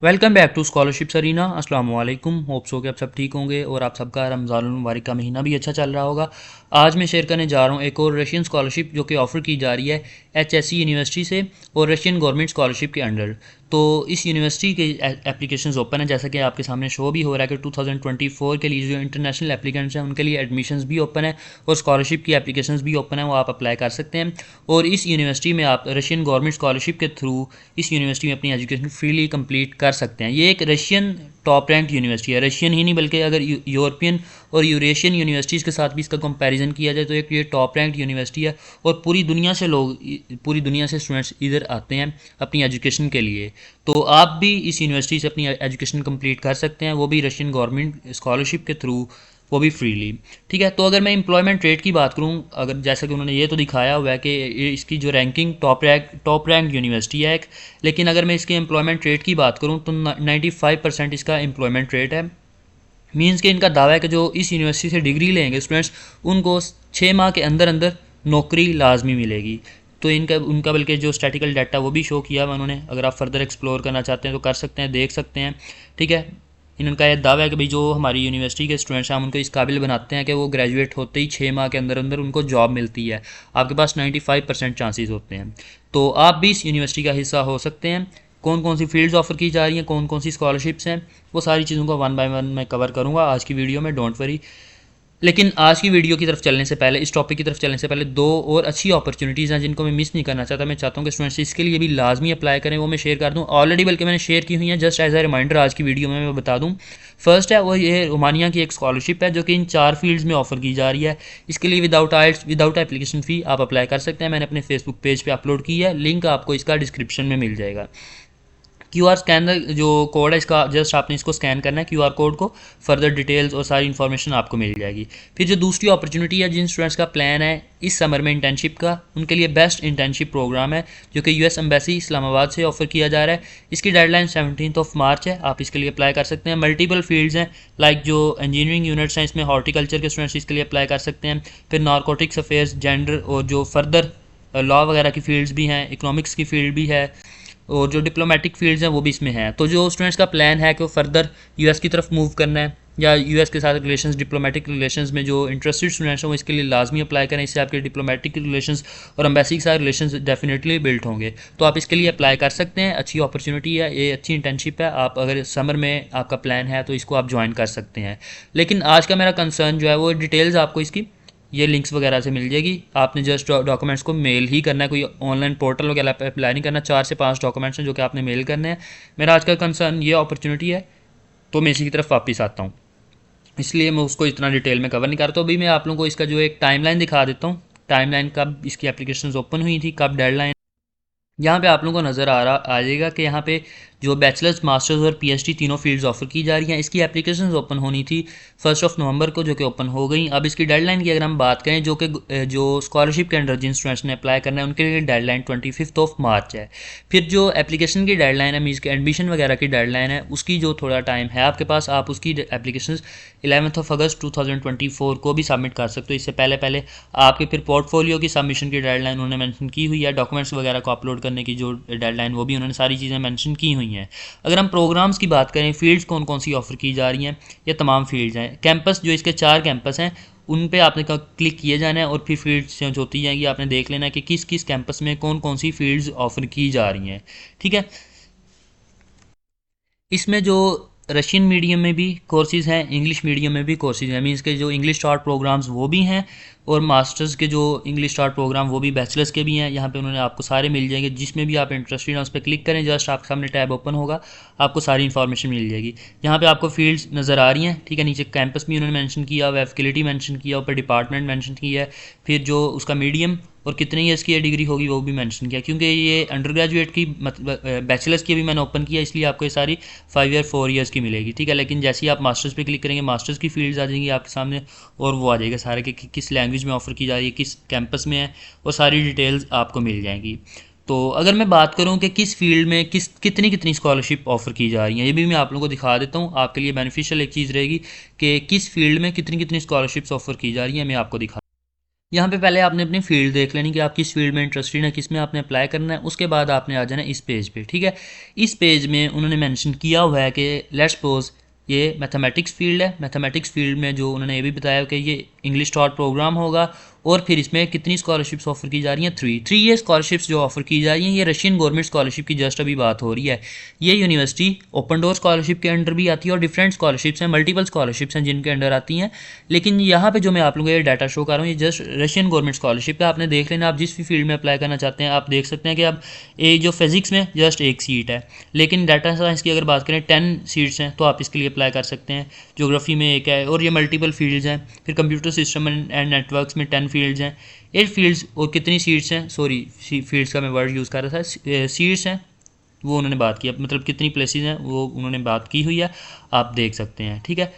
Welcome back to scholarship Sarina. अस्सलाम वालेकुम। Hopes हो कि आप सब ठीक होंगे और आप सबका रमज़ानुल मुबारक का महीना भी अच्छा चल रहा होगा। आज मैं शेयर करने जा रहा हूँ एक और रशियन स्कॉलरशिप जो कि ऑफ़र की जा रही है HSC यूनिवर्सिटी से और रशियन गवर्नमेंट स्कॉलरशिप के अंडर। तो इस यूनिवर्सिटी के एप्लीकेशंस ओपन है, जैसा कि आपके सामने शो भी हो रहा है कि 2024 के लिए जो इंटरनेशनल एप्लीकेंट्स हैं उनके लिए एडमिशन्स भी ओपन है और स्कॉलरशिप की एप्लीकेशंस भी ओपन है, वो आप अप्लाई कर सकते हैं। और इस यूनिवर्सिटी में आप रशियन गवर्नमेंट स्कॉलरशिप के थ्रू इस यूनिवर्सिटी में अपनी एजुकेशन फ्रीली कंप्लीट कर सकते हैं। ये एक रशियन टॉप रैंक यूनिवर्सिटी है, रशियन ही नहीं बल्कि अगर यूरोपियन और यूरेशियन यूनिवर्सिटीज़ के साथ भी इसका कंपैरिजन किया जाए तो एक ये टॉप रैंक यूनिवर्सिटी है और पूरी दुनिया से स्टूडेंट्स इधर आते हैं अपनी एजुकेशन के लिए। तो आप भी इस यूनिवर्सिटी से अपनी एजुकेशन कंप्लीट कर सकते हैं, वो भी रशियन गवर्नमेंट स्कॉलरशिप के थ्रू, वो भी फ्रीली। ठीक है, तो अगर मैं एम्प्लॉयमेंट रेट की बात करूं, अगर जैसा कि उन्होंने ये तो दिखाया हुआ है कि इसकी जो रैंकिंग टॉप रैंक यूनिवर्सिटी है एक, लेकिन अगर मैं इसके एम्प्लॉयमेंट रेट की बात करूं तो 95% इसका एम्प्लॉयमेंट रेट है। मीन्स कि इनका दावा है कि जो इस यूनिवर्सिटी से डिग्री लेंगे स्टूडेंट्स, उनको 6 माह के अंदर अंदर नौकरी लाजमी मिलेगी। तो इनका उनका बल्कि जो स्टैटिकल डाटा वो भी शो किया हुआ उन्होंने, अगर आप फर्दर एक्सप्लोर करना चाहते हैं तो कर सकते हैं, देख सकते हैं। ठीक है, इनका यह दावा है कि भाई जो हमारी यूनिवर्सिटी के स्टूडेंट्स हैं हम उनको इस काबिल बनाते हैं कि वो ग्रेजुएट होते ही 6 माह के अंदर अंदर उनको जॉब मिलती है। आपके पास 95% चांसेस होते हैं। तो आप भी इस यूनिवर्सिटी का हिस्सा हो सकते हैं। कौन कौन सी फील्ड्स ऑफर की जा रही हैं, कौन कौन सी स्कॉलरशिप्स हैं, वो सारी चीज़ों को वन बाय वन मैं कवर करूँगा आज की वीडियो में, डोंट वरी। लेकिन आज की वीडियो की तरफ चलने से पहले, इस टॉपिक की तरफ चलने से पहले, दो और अच्छी अपॉर्चुनिटीज़ हैं जिनको मैं मिस नहीं करना चाहता। मैं चाहता हूँ कि स्टूडेंट्स इसके लिए भी लाजमी अप्लाई करें, वो मैं शेयर कर दूँ ऑलरेडी, बल्कि मैंने शेयर की हुई है। जस्ट एज ए रिमाइंडर आज की वीडियो में मैं बता दूँ। फर्स्ट है वो ये रोमानिया की एक स्कॉलरशिप है जो कि इन 4 फील्ड्स में ऑफर की जा रही है। इसके लिए विदाउट एप्लीकेशन फ़ी आप अप्लाई कर सकते हैं। मैंने अपने फेसबुक पेज पर अपलोड की है, लिंक आपको इसका डिस्क्रिप्शन में मिल जाएगा। QR स्कैनर जो कोड है इसका, जस्ट आपने इसको स्कैन करना है QR कोड को, फर्दर डिटेल्स और सारी इन्फॉर्मेशन आपको मिल जाएगी। फिर जो दूसरी अपॉर्चुनिटी है, जिन स्टूडेंट्स का प्लान है इस समर में इंटर्नशिप का, उनके लिए बेस्ट इंटर्नशिप प्रोग्राम है जो कि US एम्बेसी इस्लामाबाद से ऑफर किया जा रहा है। इसकी डेडलाइन 17 मार्च है, आप इसके लिए अप्लाई कर सकते हैं। मल्टीपल फील्ड्स हैं, लाइक जो इंजीनियरिंग यूनिट्स हैं इसमें हॉर्टिकल्चर के स्टूडेंट्स इसके लिए अप्लाई कर सकते हैं। फिर नारकोटिक्स अफेयर्स, जेंडर और जो फर्दर लॉ वगैरह की फील्ड्स भी हैं, इकोनॉमिक्स की फील्ड भी है और जो डिप्लोमेटिक फील्ड्स हैं वो भी इसमें हैं। तो जो स्टूडेंट्स का प्लान है कि वो फर्दर US की तरफ मूव करना है या US के साथ रिलेशंस, डिप्लोमेटिक रिलेशंस में जो इंटरेस्टेड स्टूडेंट्स हैं वो इसके लिए लाजमी अप्लाई करें। इससे आपके डिप्लोमेटिक रिलेशंस और एम्बेसी के साथ रिलेशंस डेफिनेटली बिल्ड होंगे। तो आप इसके लिए अप्लाई कर सकते हैं। अच्छी अपॉर्चुनिटी है, ये अच्छी इंटर्नशिप है। आप अगर समर में आपका प्लान है तो इसको आप ज्वाइन कर सकते हैं। लेकिन आज का मेरा कंसर्न जो है वो डिटेल्स आपको इसकी ये लिंक्स वगैरह से मिल जाएगी। आपने जस्ट डॉक्यूमेंट्स को मेल ही करना है, कोई ऑनलाइन पोर्टल वगैरह पर अप्लाई नहीं करना। 4 से 5 डॉक्यूमेंट्स हैं जो कि आपने मेल करने हैं। मेरा आज का कंसर्न ये अपॉर्चुनिटी है, तो मैं इसी की तरफ वापस आता हूँ, इसलिए मैं उसको इतना डिटेल में कवर नहीं कर रहा। तो अभी मैं आप लोगों को इसका जो एक टाइमलाइन दिखा देता हूँ, टाइमलाइन कब इसकी एप्लीकेशन ओपन हुई थी, कब डेडलाइन। यहाँ पे आप लोगों को नज़र आ जाएगा कि यहाँ पे जो बैचलर्स, मास्टर्स और PhD तीनों फील्ड्स ऑफर की जा रही हैं। इसकी एप्लीकेशंस ओपन होनी थी 1 नवंबर को, जो कि ओपन हो गई। अब इसकी डेडलाइन की अगर हम बात करें, जो कि जो स्कॉलरशिप के अंडर जिन स्टूडेंट्स ने अप्लाई करना है उनके लिए डेडलाइन 25 मार्च है। फिर जो एप्लीकेशन की डेडलाइन है, मीन्स के एडमिशन वगैरह की डेडलाइन है, उसकी जो थोड़ा टाइम है आपके पास, आप उसकी एप्लीकेशन 11 अगस्त 2024 को भी सबमिट कर सकते हो। इससे पहले पहले आपके फिर पोर्टफोलियो की सबमिशन की डेडलाइन उन्होंने मेंशन की हुई है। डॉक्यूमेंट्स वगैरह को अपलोड करने की जो डेडलाइन वो भी उन्होंने सारी चीज़ें मेंशन की हुई हैं। अगर हम प्रोग्राम्स की बात करें, फील्ड्स कौन कौन सी ऑफर की जा रही हैं, ये तमाम फील्ड्स हैं। कैंपस जो इसके 4 कैंपस हैं उन पे आपने क्लिक किए जाना है और फिर फील्ड्स चेंज होती जाएंगी। आपने देख लेना है कि किस किस कैंपस में कौन कौन सी फील्ड्स ऑफर की जा रही हैं। ठीक है, इसमें जो रशियन मीडियम में भी कोर्सेज़ हैं, इंग्लिश मीडियम में भी कोर्सेज़ हैं। मीन्स के जो इंग्लिश स्टार्ट प्रोग्राम्स वो भी हैं और मास्टर्स के जो इंग्लिश स्टार्ट प्रोग्राम वो भी बैचलर्स के भी हैं। यहाँ पे उन्होंने आपको सारे मिल जाएंगे, जिसमें भी आप इंटरेस्टेड हैं उस पर क्लिक करें, जस्ट आपके सामने टैब ओपन होगा, आपको सारी इन्फॉर्मेशन मिल जाएगी। यहाँ पे आपको फील्ड्स नज़र आ रही हैं। ठीक है, नीचे कैंपस भी उन्होंने मेंशन किया हुआ है, फैकल्टी मेंशन किया, ऊपर डिपार्टमेंट मेंशन किया है, फिर जो उसका मीडियम और कितनी ईयर्स की डिग्री होगी वो भी मेंशन किया। क्योंकि ये अंडर ग्रेजुएट की मतलब बैचलर्स की भी मैंने ओपन किया, इसलिए आपको ये सारी 5 ईयर 4 ईयर्स की मिलेगी। ठीक है, लेकिन जैसे ही आप मास्टर्स पे क्लिक करेंगे मास्टर्स की फील्ड्स आ जाएंगी आपके सामने और वो आ जाएगा सारे कि किस लैंग्वेज में ऑफर की जा रही है, किस कैंपस में है, वो सारी डिटेल्स आपको मिल जाएंगी। तो अगर मैं बात करूं कि किस फील्ड में कितनी कितनी स्कॉलरशिप ऑफर की जा रही हैं, ये भी मैं आप लोगों को दिखा देता हूं। आपके लिए बेनिफिशियल एक चीज़ रहेगी कि किस फील्ड में कितनी कितनी स्कॉलरशिप्स ऑफर की जा रही हैं, मैं आपको दिखा। यहाँ पे पहले आपने अपनी फील्ड देख लेनी कि आप किस फील्ड में इंटरेस्टेड है, किस में आपने अप्लाई करना है। उसके बाद आपने आ जाना इस पेज पे, ठीक है। इस पेज में उन्होंने मेंशन किया हुआ है कि लेट्स सपोज ये मैथमेटिक्स फील्ड है। मैथमेटिक्स फील्ड में जो उन्होंने ये भी बताया कि ये इंग्लिश टॉट प्रोग्राम होगा, और फिर इसमें कितनी स्कॉलरशिप्स ऑफर की जा रही हैं, थ्री ये स्कॉलरशिप्स जो ऑफर की जा रही हैं, ये रशियन गवर्नमेंट स्कॉलरशिप की जस्ट अभी बात हो रही है। ये यूनिवर्सिटी ओपन डोर स्कॉलरशिप के अंडर भी आती है, और डिफरेंट स्कॉलरशिप्स हैं, मल्टीपल स्कॉलरशिप्स हैं जिनके अंडर आती हैं। लेकिन यहाँ पे जो मैं आप लोगों को ये डाटा शो कर रहा हूँ, ये जस्ट रशियन गवर्नमेंट स्कॉलरशिप का। आपने देख लेना, आप जिस भी फील्ड में अप्लाई करना चाहते हैं आप देख सकते हैं कि अब एक जो फिजिक्स में जस्ट एक सीट है, लेकिन डाटा साइंस की अगर बात करें 10 सीट्स हैं, तो आप इसके लिए अप्लाई कर सकते हैं। ज्योग्राफी में एक है, और ये मल्टीपल फील्ड्स हैं। फिर कंप्यूटर सिस्टम एंड नेटवर्क्स में 10 फील्ड्स हैं। 8 फील्ड्स और कितनी सीट्स हैं, सॉरी फील्ड्स का मैं वर्ड यूज़ कर रहा था, सीट्स हैं वो उन्होंने बात की, मतलब कितनी प्लेसेस हैं वो उन्होंने बात की हुई है, आप देख सकते हैं, ठीक है।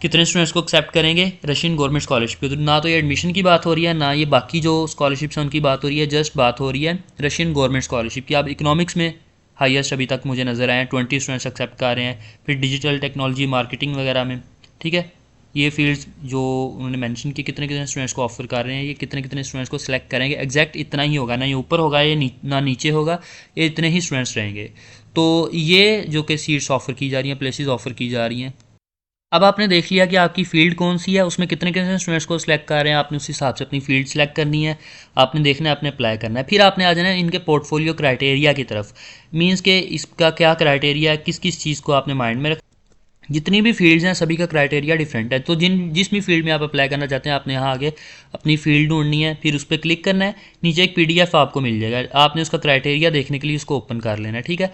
कितने स्टूडेंट्स को एक्सेप्ट करेंगे रशियन गवर्नमेंट स्कॉलरशिप पे, तो ना तो ये एडमिशन की बात हो रही है, ना ये बाकी जो स्कॉलरशिप्स हैं उनकी बात हो रही है, जस्ट बात हो रही है रशियन गवर्नमेंट स्कॉलरशिप की। आप इकोनॉमिक्स में हाईएस्ट अभी तक मुझे नज़र आए हैं, 20 स्टूडेंट्स एक्सेप्ट कर रहे हैं। फिर डिजिटल टेक्नोलॉजी मार्केटिंग वगैरह में, ठीक है। ये फील्ड्स जो उन्होंने मेंशन की कितने कितने स्टूडेंट्स को ऑफर कर रहे हैं, ये कितने कितने स्टूडेंट्स को सिलेक्ट करेंगे, एग्जैक्ट इतना ही होगा, ना ये ऊपर होगा ये ना नीचे होगा, ये इतने ही स्टूडेंट्स रहेंगे। तो ये जो कि सीट्स ऑफर की जा रही हैं, प्लेसेस ऑफर की जा रही हैं। अब आपने देख लिया कि आपकी फ़ील्ड कौन सी है, उसमें कितने कितने स्टूडेंट्स को सिलेक्ट कर रहे हैं, आपने उस हिसाब से अपनी फ़ील्ड सेलेक्ट करनी है, आपने देखना है, आपने अप्लाई करना है। फिर आपने आ जाना है इनके पोर्टफोलियो क्राइटेरिया की तरफ, मींस के इसका क्या क्राइटेरिया है, किस किस चीज़ को आपने माइंड में रख। जितनी भी फील्ड्स हैं सभी का क्राइटेरिया डिफरेंट है, तो जिस भी फील्ड में आप अप्लाई करना चाहते हैं आपने यहाँ आगे अपनी फील्ड ढूंढनी है, फिर उस पर क्लिक करना है। नीचे एक पीडीएफ आपको मिल जाएगा, आपने उसका क्राइटेरिया देखने के लिए उसको ओपन कर लेना है, ठीक है।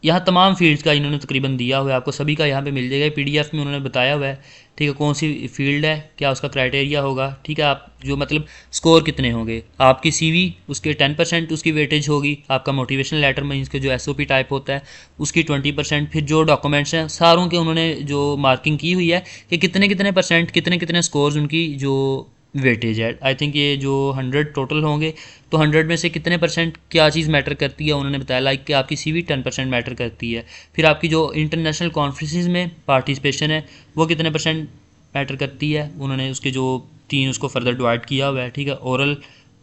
यहाँ तमाम फील्ड्स का इन्होंने तकरीबन दिया हुआ है, आपको सभी का यहाँ पे मिल जाएगा, पीडीएफ में उन्होंने बताया हुआ है, ठीक है, कौन सी फील्ड है, क्या उसका क्राइटेरिया होगा, ठीक है। आप जो मतलब स्कोर कितने होंगे, आपकी सीवी उसके 10% उसकी वेटेज होगी, आपका मोटिवेशन लेटर मीन्स के जो एसओपी टाइप होता है उसकी 20%, फिर जो डॉक्यूमेंट्स हैं सारों के उन्होंने जो मार्किंग की हुई है कि कितने कितने परसेंट, कितने कितने स्कोर्स उनकी जो वेटेज है। आई थिंक ये जो 100 टोटल होंगे, तो 100 में से कितने परसेंट क्या चीज़ मैटर करती है उन्होंने बताया, लाइक कि आपकी सीवी 10% मैटर करती है। फिर आपकी जो इंटरनेशनल कॉन्फ्रेंसेस में पार्टिसिपेशन है वो कितने परसेंट मैटर करती है, उन्होंने उसके जो 3 उसको फर्दर डिवाइड किया हुआ है, ठीक है। ओरल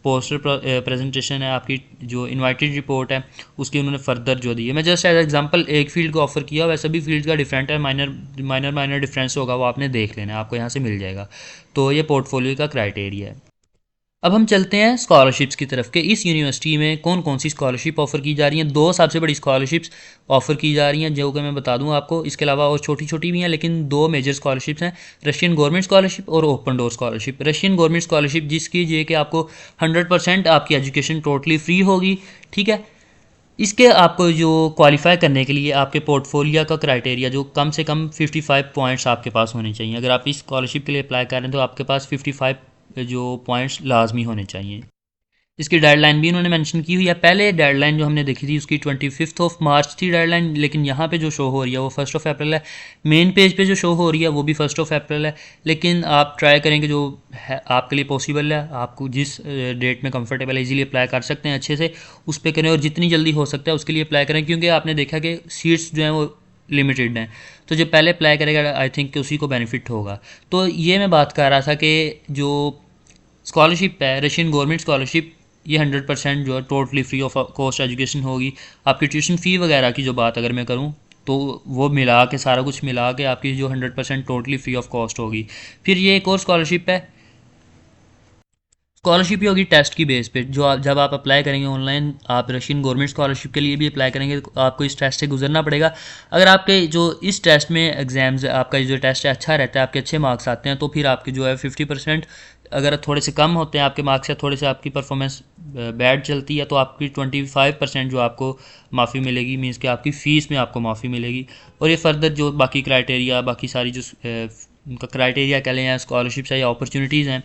पोस्टर प्रेजेंटेशन है, आपकी जो इनवाइटेड रिपोर्ट है उसकी उन्होंने फर्दर जो दी है। मैं जस्ट एज एग्जांपल एक फील्ड को ऑफर किया, वैसे भी फील्ड का डिफरेंट है, माइनर डिफरेंस होगा, वो आपने देख लेना है, आपको यहाँ से मिल जाएगा। तो ये पोर्टफोलियो का क्राइटेरिया है। अब हम चलते हैं स्कॉलरशिप्स की तरफ के इस यूनिवर्सिटी में कौन कौन सी स्कॉलरशिप ऑफ़र की जा रही हैं। 2 सबसे बड़ी स्कॉलरशिप्स ऑफ़र की जा रही हैं जो कि मैं बता दूं आपको, इसके अलावा और छोटी छोटी भी हैं, लेकिन 2 मेजर स्कॉलरशिप्स हैं, रशियन गवर्नमेंट स्कॉलरशिप और open door scholarship. Russian government scholarship जिसकी ये कि आपको 100% आपकी एजुकेशन टोटली फ्री होगी, ठीक है। इसके आपको जो क्वालिफाई करने के लिए आपके पोर्टफोलियो का क्राइटेरिया जो कम से कम 55 पॉइंट्स आपके पास होने चाहिए। अगर आप इस स्कॉलरशिप के लिए अप्लाई कर रहे हैं तो आपके पास 55 जो पॉइंट्स लाजमी होने चाहिए। इसकी डेडलाइन भी उन्होंने मेंशन की हुई है। पहले डेडलाइन जो हमने देखी थी उसकी 25 मार्च थी डेडलाइन, लेकिन यहाँ पे जो शो हो रही है वो 1 अप्रैल है। मेन पेज पे जो शो हो रही है वो भी 1 अप्रैल है, लेकिन आप ट्राई करेंगे जो है आपके लिए पॉसिबल है, आपको जिस डेट में कंफर्टेबल है इजीली अप्लाई कर सकते हैं, अच्छे से उस पर करें और जितनी जल्दी हो सकता है उसके लिए अप्लाई करें, क्योंकि आपने देखा कि सीट्स जो हैं वो लिमिटेड हैं। तो जो पहले अप्लाई करेगा आई थिंक कि उसी को बेनिफिट होगा। तो ये मैं बात कर रहा था कि जो स्कॉलरशिप है रशियन गवर्नमेंट स्कॉलरशिप, ये 100% जो है totally free of cost education होगी। आपकी ट्यूशन फ़ी वगैरह की जो बात अगर मैं करूँ तो वो मिला के सारा कुछ मिला के आपकी जो 100% टोटली फ्री ऑफ कॉस्ट होगी। फिर ये एक और स्कॉलरशिप है, स्कॉलरशिप ही होगी टेस्ट की बेस पे, जो आप जब आप अप्लाई करेंगे ऑनलाइन, आप रशियन गवर्नमेंट स्कॉलरशिप के लिए भी अप्लाई करेंगे तो आपको इस टेस्ट से गुजरना पड़ेगा। अगर आपके जो इस टेस्ट में एग्ज़ाम्स आपका जो टेस्ट है अच्छा रहता है, आपके अच्छे मार्क्स आते हैं, तो फिर आपके जो है 50%, अगर थोड़े से कम होते हैं आपके मार्क्स या थोड़े से आपकी परफॉर्मेंस बैड चलती है तो आपकी 25% जो आपको माफ़ी मिलेगी, मीन्स कि आपकी फ़ीस में आपको माफ़ी मिलेगी। और ये फर्दर जो बाकी क्राइटेरिया, बाकी सारी जो उनका क्राइटेरिया कह लें या स्कॉलरशिप्स है या अपॉर्चुनिटीज़ हैं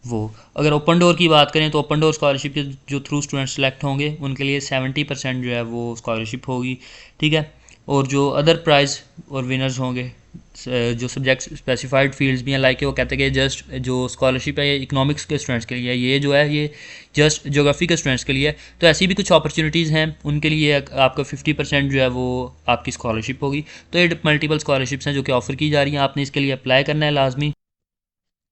वो, अगर ओपन डोर की बात करें तो ओपन डोर स्कॉलरशिप के जो थ्रू स्टूडेंट सेलेक्ट होंगे उनके लिए 70% जो है वो स्कॉलरशिप होगी, ठीक है। और जो अदर प्राइज़ और विनर्स होंगे जो सब्जेक्ट स्पेसिफाइड फील्ड्स भी हैं, लाइक वो कहते हैं कि जस्ट जो स्कॉलरशिप है ये इकोनॉमिक्स के स्टूडेंट्स के लिए है, ये जो है ये जस्ट ज्योग्राफी के स्टूडेंट्स के लिए है। तो ऐसी भी कुछ अपॉर्चुनिटीज़ हैं उनके लिए आपका 50% जो है वो आपकी स्कॉलरशिप होगी। तो ये मल्टीपल स्कॉलरशिप्स हैं जो कि ऑफ़र की जा रही हैं, आपने इसके लिए अप्लाई करना है लाजमी।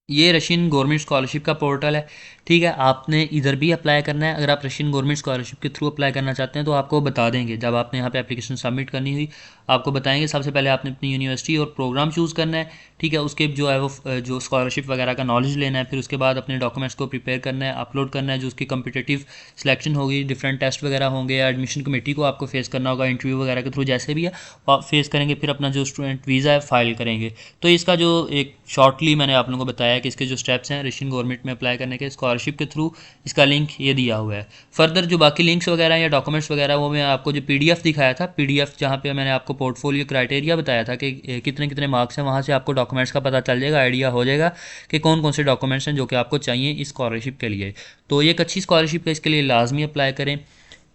ये रशियन गवर्नमेंट स्कॉलरशिप का पोर्टल है। ठीक है, आपने इधर भी अप्लाई करना है। अगर आप रशियन गवर्नमेंट स्कॉलरशिप के थ्रू अप्लाई करना चाहते हैं तो आपको बता देंगे, जब आपने यहाँ पे एप्लीकेशन सबमिट करनी हुई आपको बताएंगे। सबसे पहले आपने अपनी यूनिवर्सिटी और प्रोग्राम चूज़ करना है। ठीक है, उसके जो है वो जो स्कॉलरशिप वगैरह का नॉलेज लेना है, फिर उसके बाद अपने डॉक्यूमेंट्स को प्रिपेयर करना है, अपलोड करना है। जो उसकी कम्पिटिटिव सिलेक्शन होगी, डिफरेंट टेस्ट वगैरह होंगे, एडमिशन कमेटी को आपको फेस करना होगा इंटरव्यू वगैरह के थ्रू, जैसे भी है वो आप फेस करेंगे। फिर अपना जो स्टूडेंट वीज़ा है फाइल करेंगे। तो इसका जो एक शॉर्टली मैंने आप लोगों को बताया कि इसके जो स्टेप्स हैं रशियन गवर्नमेंट में अप्लाई करने के स्कॉलरशिप के थ्रू, इसका लिंक ये दिया हुआ है। फर्दर जो बाकी लिंक्स वगैरह या डॉक्यूमेंट्स वगैरह वो मैं आपको जो पीडीएफ दिखाया था, पीडीएफ जहाँ पे मैंने आपको पोर्टफोलियो क्राइटेरिया बताया था कि कितने कितने मार्क्स हैं, वहाँ से आपको डॉक्यूमेंट्स का पता चल जाएगा, आइडिया हो जाएगा कि कौन कौन से डॉक्यूमेंट्स हैं जो कि आपको चाहिए इस स्कॉलरशिप के लिए। तो ये एक अच्छी स्कॉलरशिप है, इसके लिए लाजमी अप्लाई करें।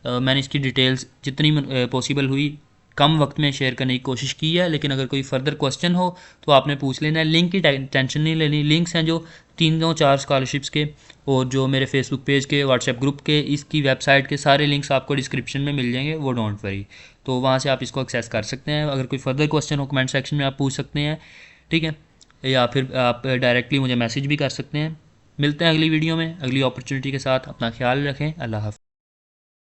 मैंने इसकी डिटेल्स जितनी पॉसिबल हुई कम वक्त में शेयर करने की कोशिश की है, लेकिन अगर कोई फर्दर क्वेश्चन हो तो आपने पूछ लेना है। लिंक की टेंशन नहीं लेनी, लिंक्स हैं जो 3-4 स्कॉलरशिप्स के, और जो मेरे फेसबुक पेज के, व्हाट्सएप ग्रुप के, इसकी वेबसाइट के सारे लिंक्स आपको डिस्क्रिप्शन में मिल जाएंगे, वो डोंट वरी। तो वहाँ से आप इसको एक्सेस कर सकते हैं। अगर कोई फर्दर क्वेश्चन हो कमेंट सेक्शन में आप पूछ सकते हैं। ठीक है, या फिर आप डायरेक्टली मुझे मैसेज भी कर सकते हैं। मिलते हैं अगली वीडियो में अगली अपॉर्चुनिटी के साथ। अपना ख्याल रखें। अल्लाह हाफ़िज़।